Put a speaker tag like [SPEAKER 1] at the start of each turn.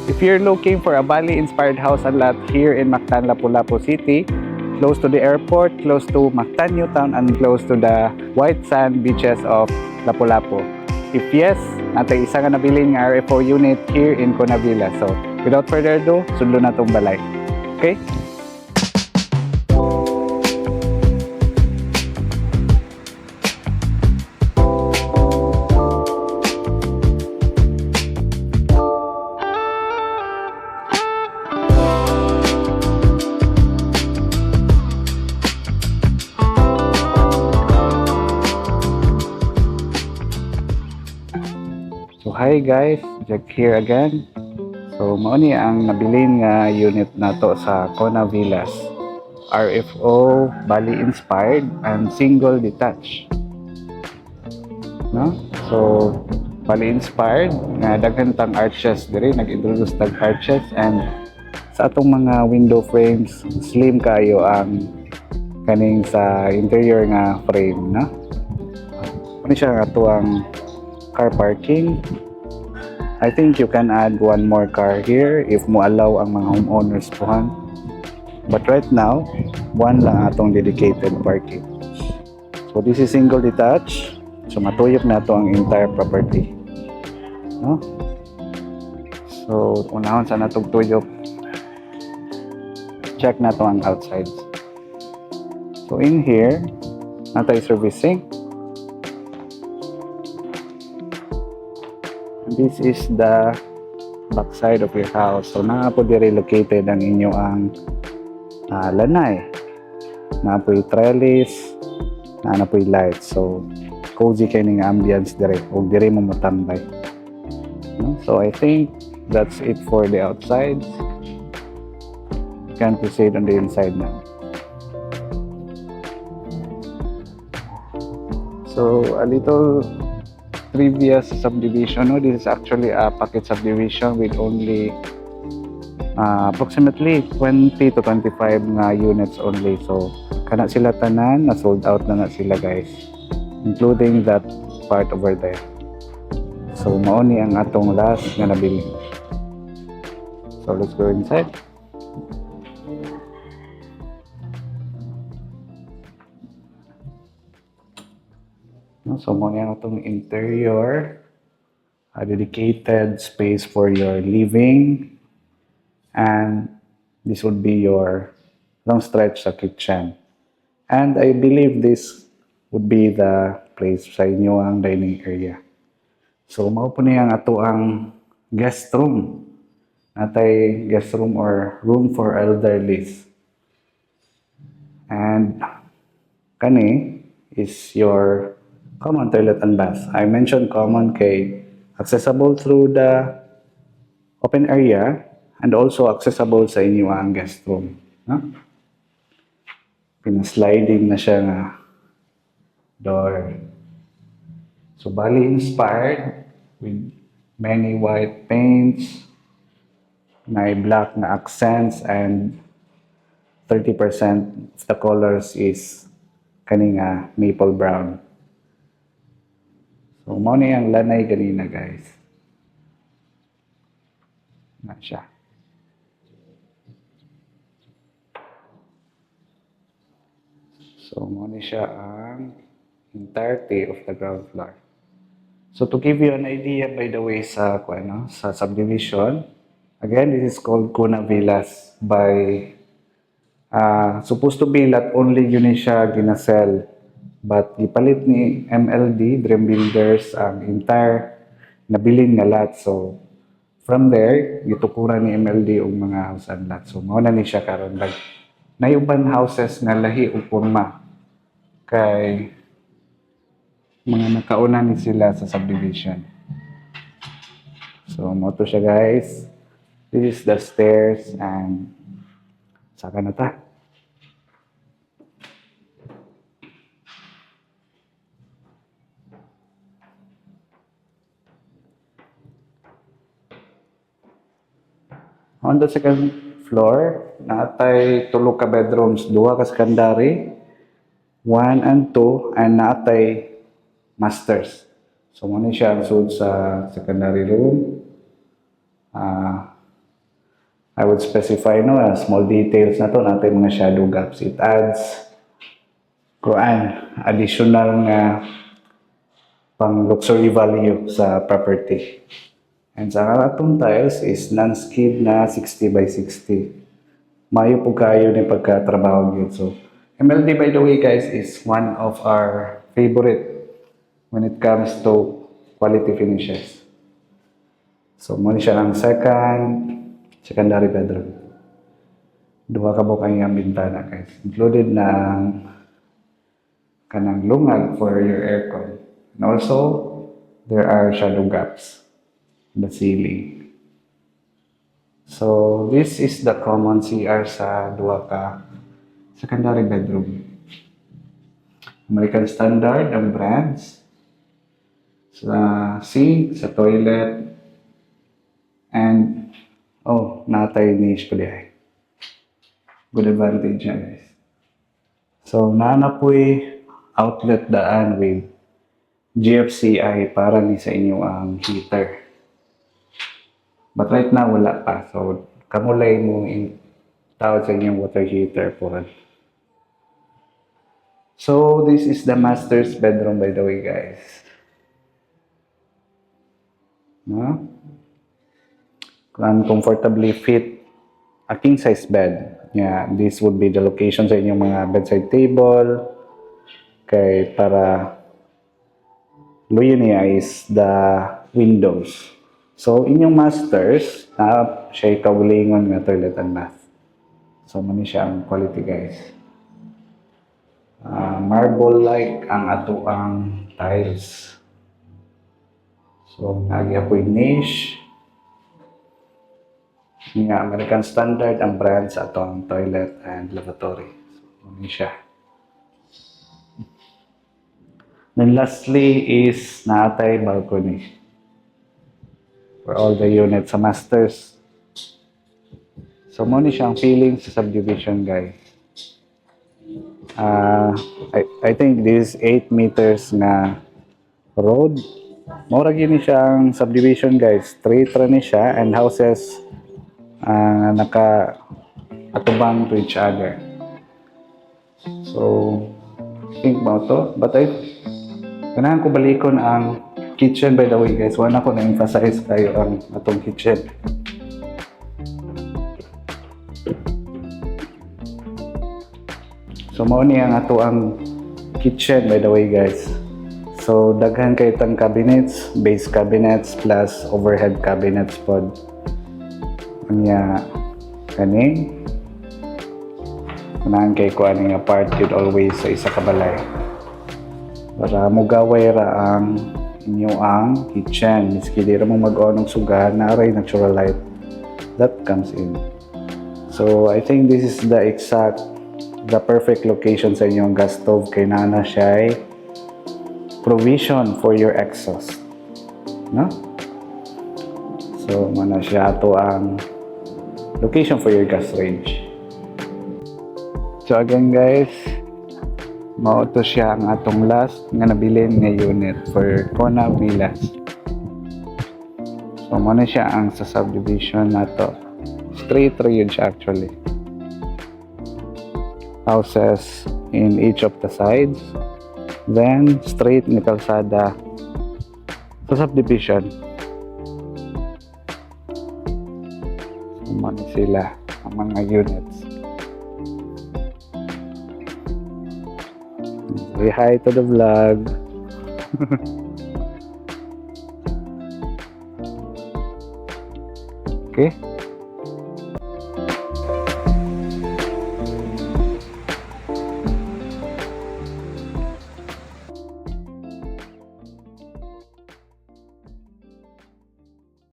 [SPEAKER 1] If you're looking for a Bali-inspired house and lot here in Mactan, Lapu-Lapu City, close to the airport, close to Mactan New Town, and close to the white sand beaches of Lapu-Lapu. If yes, natay isa nga nabilin nga RFO unit here in Conavilla. So, without further ado, sundlo na tong balay. Okay? So hi guys, Jack here again. So mao ni ang nabilin nga unit nato sa Conavillas. RFO Bali inspired and single detached. No? So Bali inspired nga daghan tang arches diri, nag-introduce tag arches, and sa atong mga window frames slim kayo ang kaning sa interior nga frame, no? Ano siya nga tuwang car parking. I think you can add one more car here if mo allow ang mga homeowners puhan. But right now, one lang atong dedicated parking. So this is single detached. So matuyok na to ang entire property. No? So unahon sa natong tuyok. Check na to ang outsides. So in here, natay servicing. This is the backside of your house. So naa po diri located ang inyo ang lanay. Naa po trellis, naa po lights. So cozy kining ambience diri ug diri mo motambay. No? So I think that's it for the outside. You can proceed on the inside now. So a little trivia sa subdivision, no? This is actually a packet subdivision with only approximately 20 to 25 nga units only. So kana sila tanan na sold out na sila guys, including that part over there. So mao ni ang atong last nga nabili. So let's go inside. So muna yung itong interior, a dedicated space for your living, and this would be your long stretch sa kitchen. And I believe this would be the place sa inyo ang dining area. So mao po niya ang ato ang guest room. Natay guest room or room for elderlies. And kani is your common toilet and bath. I mentioned common kay accessible through the open area and also accessible sa inyo ang guest room. No? Pinasliding na siya nga door. So Bali inspired with many white paints, may black na accents, and 30% of the colors is kaning maple brown. So, mao na yung lanay ganina guys. Na siya. So, mao na siya ang entirety of the ground floor. So, to give you an idea, by the way, sa subdivision, again, this is called Conavillas by, supposed to be lot only yun siya ginasell. But ipalit ni MLD, Dream Builders, ang entire nabilin nga lot. So, from there, gitukuran ni MLD og mga house and lot. So, mao na ni siya karon bag nayuban houses nga lahi og porma. Kay mga nakauna ni sila sa subdivision. So, mao to siya guys. This is the stairs and saka na ta. On the second floor, naatay tulo ka bedrooms, duha ka secondary, 1 and 2, and naatay masters. So, muna siya ang sud sa secondary room. I would specify no small details na to natin mga shadow gaps. It adds additional nga pang luxury value sa property. And sa karatong tiles is non-skid na 60 by 60. Mayo po kayo ni pagkatrabaho yun. So, MLD by the way guys is one of our favorite when it comes to quality finishes. So, muna siya ang secondary bedroom. Duha ka bukay ang bintana guys. Included ng kanang lungag for your aircon. And also, there are shadow gaps in the ceiling. So, this is the common CR sa duha ka secondary bedroom. American Standard ang brands. Sa sink, sa toilet, and natay niche ko dihay. Good advantage yan guys. So, naana po'y outlet daan with GFCI para ni sa inyo ang heater. But right now, wala pa. So, kamulay mo tawag sa inyong water heater po. So, this is the master's bedroom by the way guys. No? Can comfortably fit a king size bed. Yeah, this would be the location sa inyong mga bedside table. Kay para luyo niya is the windows. So inyong masters na siya kaulingon nga toilet and bath. So mani siya ang quality guys. Marble like ang ato ang tiles. So nagya po niche. Nga American Standard ang brand sa atong toilet and lavatory. So, muna siya. Then lastly is naatay balcony. For all the units sa masters. So muna siya ang feeling sa subdivision guys. I think this is 8 meters na road. Mura gini siyang subdivision guys. Straight ra ni siya and houses naka-atubang to each other. So, think about to. But ganahan ko balikon ang kitchen by the way guys. Wala ko na-emphasize kayo ang atong kitchen. So, mao ni ang ato ang kitchen by the way guys. So, daghan kay tang cabinets, base cabinets plus overhead cabinets pod. Kanya kani unahan kay ko aning apart yun always sa isa ka balay para mugaway ra ang inyo ang kitchen miski di ra mo mag-on og suga na aray natural light that comes in. So I think this is the perfect location sa inyong gas stove kay nana siya provision for your exhaust, no? So mana siya ato ang location for your gas range. So again guys, mao to siya ang atong last nga nabilin nga unit for Kona Villas. So muna siya ang sa subdivision nato. Straight yun siya actually. Houses in each of the sides. Then straight na kalsada sa subdivision. Muna sila ang mga units. Say hi to the vlog. Okay.